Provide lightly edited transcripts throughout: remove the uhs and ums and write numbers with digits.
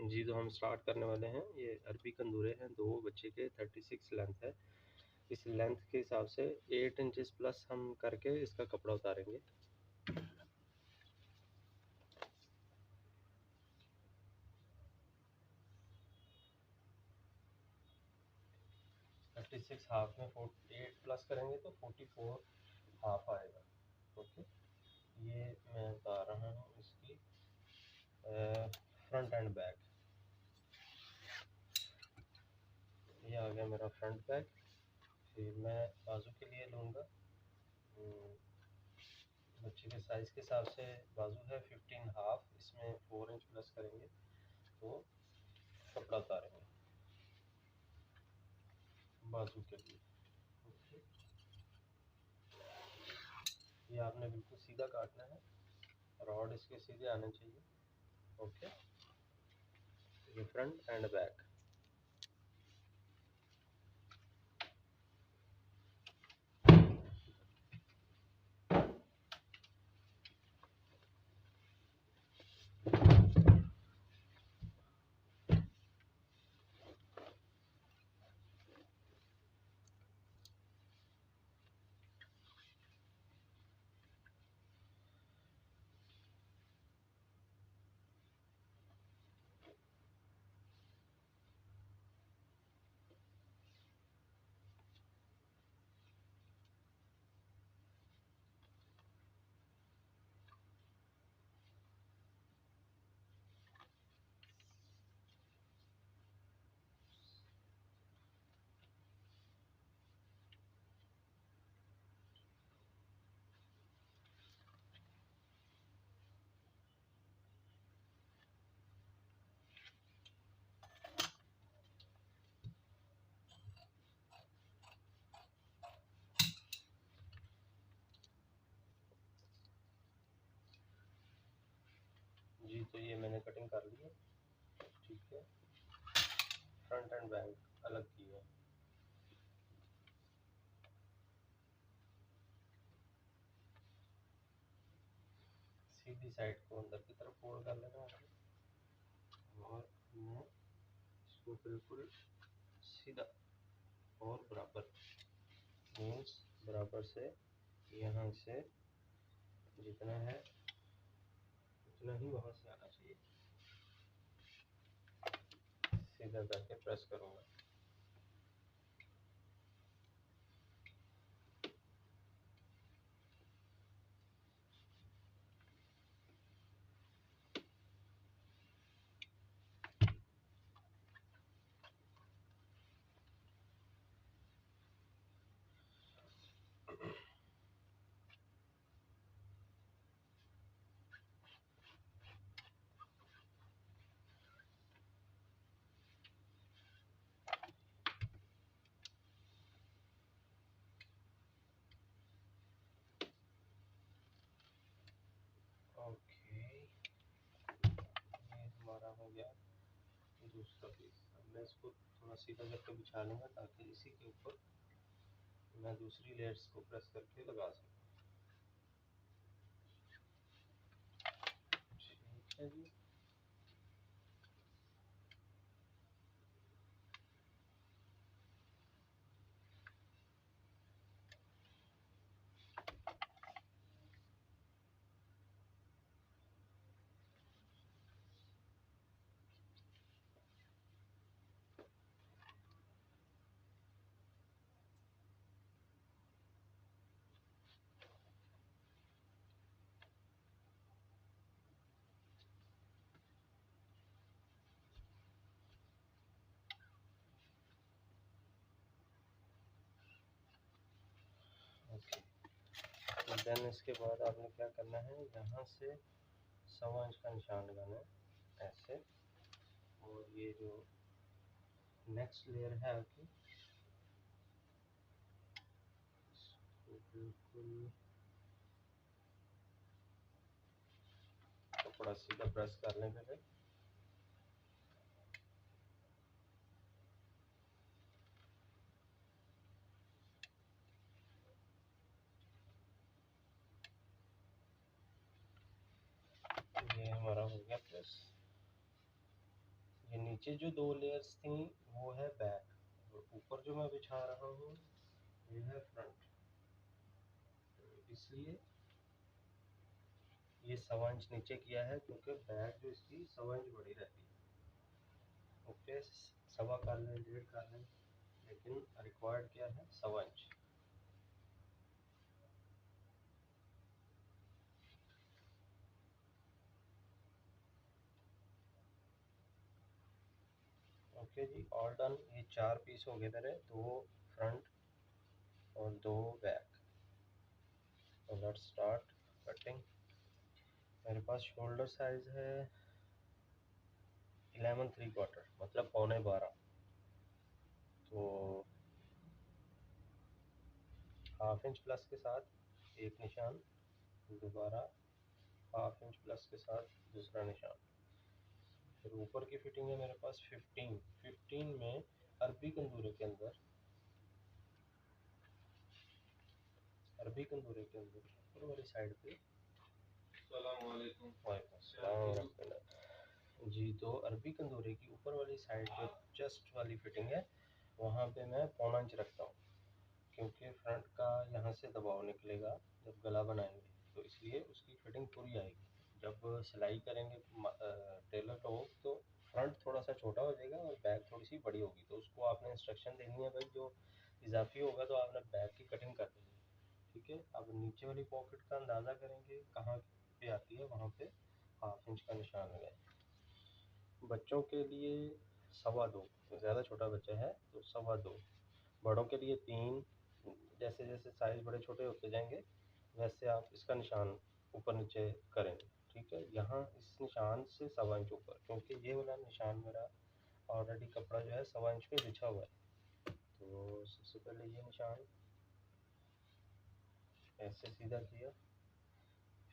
जी, तो हम स्टार्ट करने वाले हैं। ये अरबी कंदूरे हैं, 2 बच्चे के 36 लेंथ है। इस लेंथ के हिसाब से 8 इंचेस प्लस हम करके इसका कपड़ा उतारेंगे। थर्टी सिक्स हाफ में 48 प्लस करेंगे तो 44 हाफ आएगा। ओके, ये मैं उतार रहा हूँ इसकी फ्रंट एंड बैक। ये आ गया मेरा फ्रंट बैक। फिर मैं बाजू के लिए लूँगा, बच्चे के साइज़ के हिसाब से बाजू है 15 हाफ, इसमें 4 इंच प्लस करेंगे तो कपड़ा उतारेंगे बाजू के लिए। ओके, ये आपने बिल्कुल सीधा काटना है, रॉड इसके सीधे आने चाहिए। ओके, ये फ्रंट एंड बैक। जी, तो ये मैंने कटिंग कर ली है। ठीक है, फ्रंट एंड बैक अलग की है। सीधी साइड को अंदर की तरफ फोल्ड कर लेना है और मैं इसको बिल्कुल सीधा और बराबर, मीन्स बराबर से यहाँ से जितना है उतना ही वहाँ से आना चाहिए। सीधा करके प्रेस करूँगा। ओके, ये हमारा हो गया दूसरा पीस। अब मैं इसको थोड़ा सीधा करके बिछा लूँगा ताकि इसी के ऊपर मैं दूसरी लेयर्स को प्रेस करके लगा सकूँ। ठीक है जी। ओके, तो देन इसके बाद आपने क्या करना है, यहाँ से 1.25 इंच का निशान लगाना है ऐसे। और ये जो नेक्स्ट लेयर है आपकी, इसको बिल्कुल कपड़ा सीधा प्रेस करने पहले। ये हमारा हो गया प्रेस। नीचे जो 2 लेयर्स थी वो है बैक, और ऊपर जो मैं बिछा रहा हूँ ये है फ्रंट। तो इसलिए ये 1.25 इंच नीचे किया है क्योंकि बैक जो इसकी 1.25 इंच बड़ी रहती है। ओके, 1.25 कर लें, 1.5 कर लें, लेकिन रिक्वायर्ड क्या है 1.25 इंच। ओके जी, ऑल डन। ये 4 पीस हो गए मेरे, 2 फ्रंट और 2 बैक। तो लेट्स स्टार्ट कटिंग। मेरे पास शोल्डर साइज है 11¾ मतलब 11.25। तो 1/2 इंच प्लस के साथ एक निशान, दोबारा 1/2 इंच प्लस के साथ दूसरा निशान। फिर ऊपर की फिटिंग है मेरे पास 15 में अरबी कंदूरे के अंदर, ऊपर वाली साइड पे। अस्सलाम वालेकुम। वालेकुम अस्सलाम वरहमतुल्लाह जी। तो अरबी कंदूरे की ऊपर वाली साइड पे चेस्ट वाली फिटिंग है, वहाँ पे मैं 1.25 इंच रखता हूँ, क्योंकि फ्रंट का यहाँ से दबाव निकलेगा जब गला बनाएंगे, तो इसलिए उसकी फिटिंग पूरी आएगी। जब सिलाई करेंगे टेलर लोग, तो फ्रंट थोड़ा सा छोटा हो जाएगा और बैक थोड़ी सी बड़ी होगी, तो उसको आपने इंस्ट्रक्शन देनी है भाई, जो इजाफी होगा तो आपने बैक की कटिंग कर देनी है। ठीक है, अब नीचे वाली पॉकेट का अंदाज़ा करेंगे कहाँ पे आती है, वहाँ पे 1/2 इंच का निशान लगाएं। बच्चों के लिए 2.25, ज़्यादा छोटा बच्चा है तो 2.25, बड़ों के लिए 3। जैसे जैसे साइज़ बड़े छोटे होते जाएंगे वैसे आप इसका निशान ऊपर नीचे करेंगे। ठीक है, यहाँ इस निशान से 1.25 इंच ऊपर, क्योंकि ये वाला निशान मेरा ऑलरेडी कपड़ा जो है 1.25 इंच पे बिछा हुआ है। तो सबसे पहले ये निशान ऐसे सीधा किया,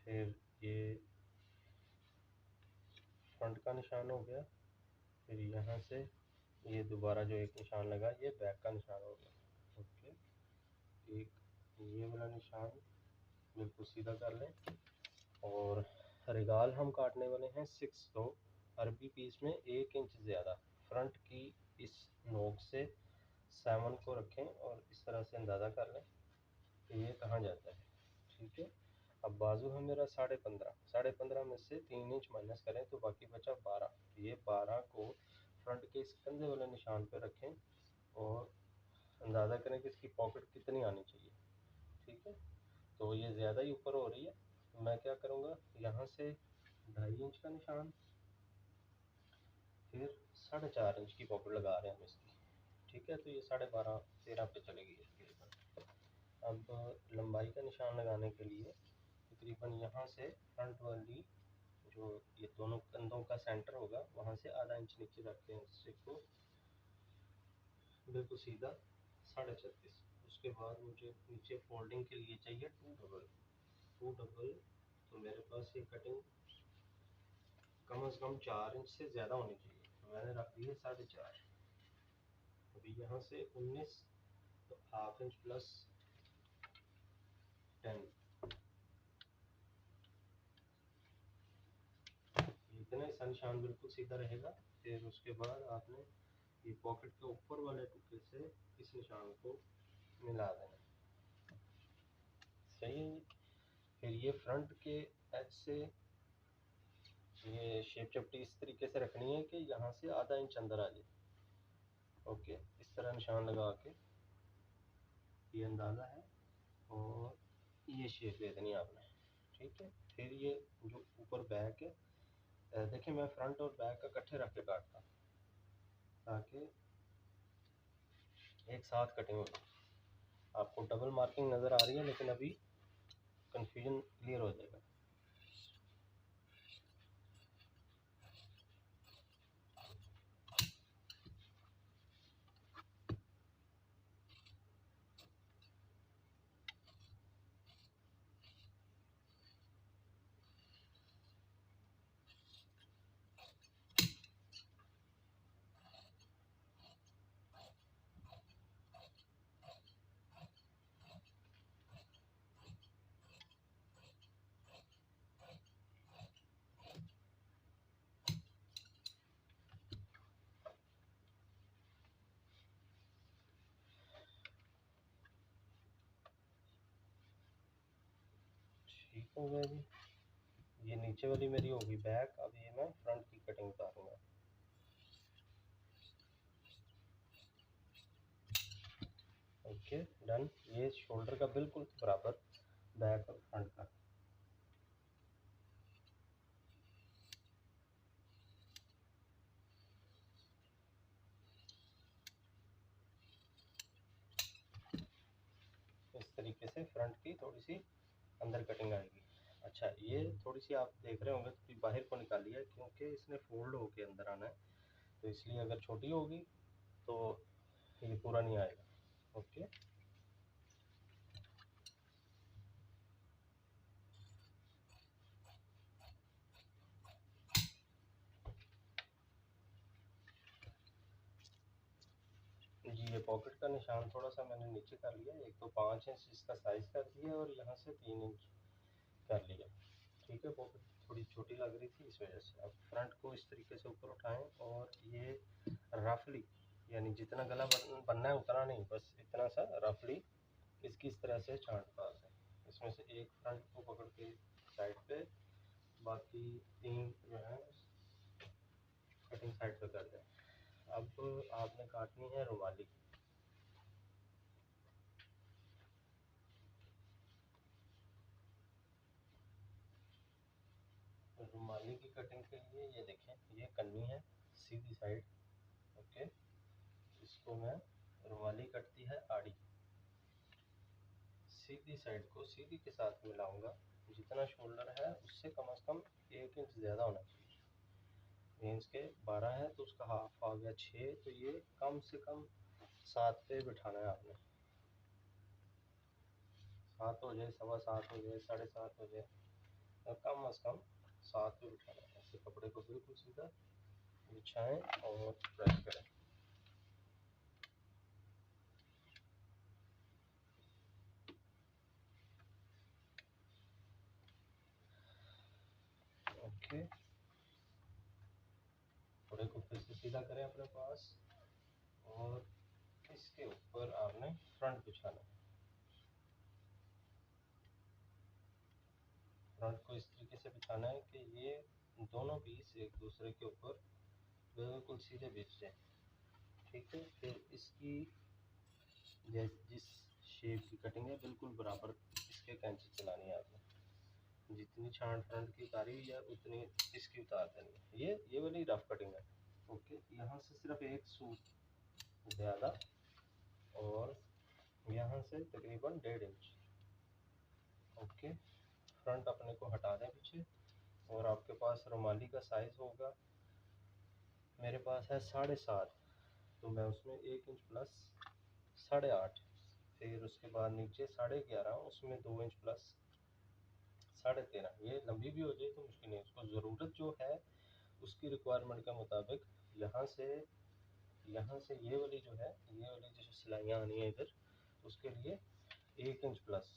फिर ये फ्रंट का निशान हो गया, फिर यहाँ से ये दोबारा जो एक निशान लगा ये बैक का निशान हो गया। ओके, एक ये वाला निशान बिल्कुल सीधा कर लें, और रिगाल हम काटने वाले हैं 6, तो अरबी पीस में 1 इंच ज़्यादा फ्रंट की इस नोक से 7 को रखें और इस तरह से अंदाज़ा कर लें कि ये कहाँ जाता है। ठीक है, अब बाजू है मेरा 15.5 में से 3 इंच माइनस करें तो बाकी बचा 12। ये 12 को फ्रंट के इस कंधे वाले निशान पर रखें और अंदाज़ा करें कि इसकी पॉकेट कितनी आनी चाहिए। ठीक है, तो ये ज़्यादा ही ऊपर हो रही है, तो मैं क्या करूँगा, यहाँ से 2.5 इंच का निशान, फिर 4.5 इंच की पॉकेट लगा रहे हैं हम इसकी। ठीक है, तो ये 12.5-13 पे चलेगी तकरीबन। अब लंबाई का निशान लगाने के लिए तकरीबन यहाँ से फ्रंट वाली जो ये दोनों कंधों का सेंटर होगा वहाँ से आधा इंच नीचे रखते हैं स्टिक को, बिल्कुल सीधा 36.5। उसके बाद मुझे नीचे फोल्डिंग के लिए चाहिए 2 डबल। तो मेरे पास ये कटिंग कम से कम 4 इंच से ज़्यादा होनी चाहिए, तो मैंने रख दी है 4.5। अभी यहाँ से 19, तो 1/2 इंच प्लस 10, इतना सा निशान बिल्कुल सीधा रहेगा। फिर उसके बाद आपने ये पॉकेट के ऊपर वाले टुकड़े से इस निशान को मिला देना। सही है जी। फिर ये फ्रंट के एज से ये शेप चपटी इस तरीके से रखनी है कि यहाँ से आधा इंच अंदर आ जाए। ओके, इस तरह निशान लगा के ये अंदाज़ा है, और ये शेप दे देनी आपने। ठीक है, फिर ये जो ऊपर बैक है, देखिए मैं फ्रंट और बैक का इकट्ठे रख के काटता हूँ ताकि एक साथ कटिंग हो जाए। आपको डबल मार्किंग नज़र आ रही है, लेकिन अभी कन्फ्यूजन क्लियर हो जाएगा। ठीक हो गया जी। ये नीचे वाली मेरी होगी बैक, अब ये मैं फ्रंट की कटिंग उतारूंगा। Okay done. ये शोल्डर का बिल्कुल बराबर बैक और फ्रंट का। इस तरीके से फ्रंट की थोड़ी सी अंदर कटिंग आएगी। अच्छा, ये थोड़ी सी आप देख रहे होंगे थोड़ी बाहर को निकाली है क्योंकि इसने फोल्ड होके अंदर आना है, तो इसलिए अगर छोटी होगी तो ये पूरा नहीं आएगा। ओके, जी ये पॉकेट का निशान थोड़ा सा मैंने नीचे कर लिया। एक तो 5 इंच इसका साइज कर दिया और यहाँ से 3 इंच कर लिया। ठीक है, पॉकेट थोड़ी छोटी लग रही थी इस वजह से। अब फ्रंट को इस तरीके से ऊपर उठाएं और ये रफली, यानी जितना गला बनना है उतना नहीं, बस इतना सा रफली इसकी इस तरह से छांट पास है। इसमें से एक फ्रंट को पकड़ के साइड पे, बाकी 3 जो है कटिंग साइड पे कर दें। अब आपने काटनी है रुमाली। रुमाली की कटिंग के लिए ये देखें, ये कन्नी है सीधी साइड। ओके, इसको मैं, रुमाली कटती है आड़ी, सीधी साइड को सीधी के साथ मिलाऊंगा। जितना शोल्डर है उससे कम से कम 1 इंच ज़्यादा होना चाहिए। रेंज के 12 है तो उसका हाफ आ गया 6, तो ये कम से कम 7 पे बिठाना है आपने। 7 हो जाए, 7.25 हो जाए, 7.5 हो जाए, और कम से कम 7 पे बिठाना है। ऐसे कपड़े को बिल्कुल सीधा बिछाएं और प्रेस करें। ओके, कपड़े को फिर से सीधा करें अपने पास और इसके ऊपर आपने फ्रंट बिछाना है। फ्रंट को इस तरीके से बिछाना है कि ये दोनों पीस एक दूसरे के ऊपर बिल्कुल सीधे बिछ जाए। ठीक है, फिर इसकी जिस शेप की कटिंग है बिल्कुल बराबर इसके कैंची चलानी है आपने। जितनी छांट फ्रंट की उतारी हुई है उतनी इसकी उतार देनी है। ये वाली रफ कटिंग है। ओके, यहाँ से सिर्फ एक सूट ज़्यादा और यहाँ से तकरीबन 1.5 इंच। ओके, फ्रंट अपने को हटा दें पीछे और आपके पास रुमाली का साइज़ होगा, मेरे पास है 7.5, तो मैं उसमें 1 इंच प्लस 8.5, फिर उसके बाद नीचे 11.5, उसमें 2 इंच प्लस 13.5। ये लंबी भी हो जाए तो मुश्किल नहीं, उसको ज़रूरत जो है उसकी रिक्वायरमेंट के मुताबिक यहाँ से ये वाली जो है, ये वाली जो सिलाइयाँ आनी है इधर, उसके लिए 1 इंच प्लस,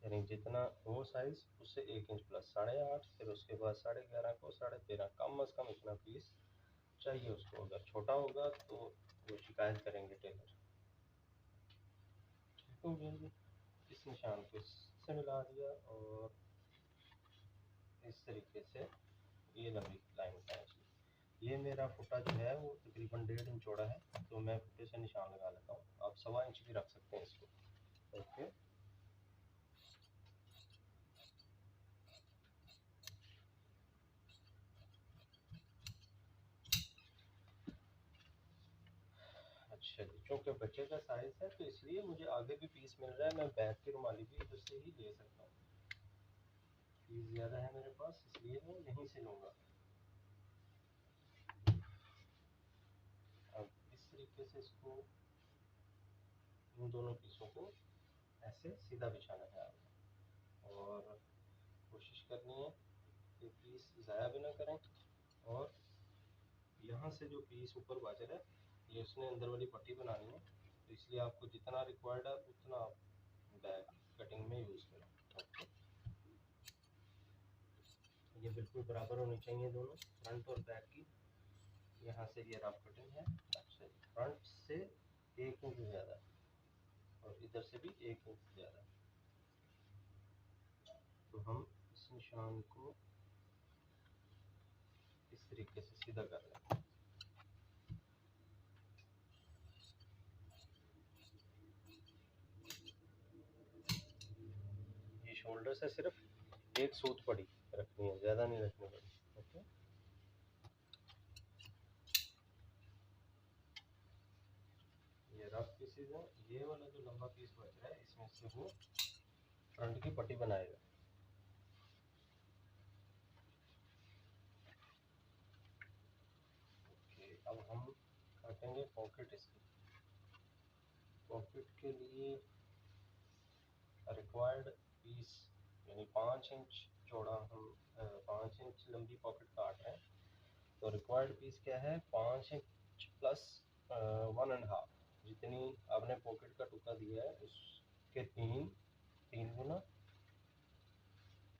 यानी जितना वो साइज़ उससे 1 इंच प्लस 8.5, फिर उसके बाद 11.5 को 13.5, कम अज़ कम इतना पीस चाहिए उसको। अगर छोटा होगा तो वो शिकायत करेंगे टेलर। ठीक हो गया जी। इस निशान को इससे मिला दिया और इस तरीके से ये लंबी लाइन खींची। ये मेरा फुटा जो है वो तकरीबन 1.5 इंच चौड़ा है, तो मैं फुटे से निशान लगा लेता हूँ। आप 1.25 इंच भी रख सकते हैं इसको। ओके, अच्छा जी, चूँकि बच्चे का साइज़ है तो इसलिए मुझे आगे भी पीस मिल रहा है, मैं बैक की रुमाली भी इधर से ही ले सकता हूँ। पीस ज़्यादा है मेरे पास इसलिए मैं यहीं से लूँगा। अब इस तरीके से इसको, इन दोनों पीसों को ऐसे सीधा बिछाना है आपको और कोशिश करनी है कि पीस ज़ाया भी ना करें। और यहाँ से जो पीस ऊपर बच रहा है ये उसने अंदर वाली पट्टी बनानी है, तो इसलिए आपको जितना रिक्वायर्ड है उतना आप बैक कटिंग में यूज़ करें। ओके, ये बिल्कुल बराबर होनी चाहिए दोनों, फ्रंट और बैक की। यहाँ से ये रफ कटिंग है। अच्छा, फ्रंट से 1 इंच ज़्यादा और इधर से भी 1 इंच ज़्यादा। तो हम इस निशान को इस तरीके से सीधा कर लेंगे। ये शोल्डर से सिर्फ एक सूत पड़ी रखनी है, ज़्यादा नहीं रखनी पड़ी। ओके, ये रफ पीसेज है। ये वाला जो लंबा पीस बच रहा है इसमें से वो फ्रंट की पट्टी बनाएगा। ओके, अब हम काटेंगे पॉकेट इसकी। पॉकेट के लिए रिक्वायर्ड पीस यानी 5 इंच चौड़ा हम 5 इंच लंबी पॉकेट काट रहे हैं। तो रिक्वायर्ड पीस क्या है, 5 इंच प्लस 1.5, जितनी आपने पॉकेट का टुकड़ा दिया है उसके 3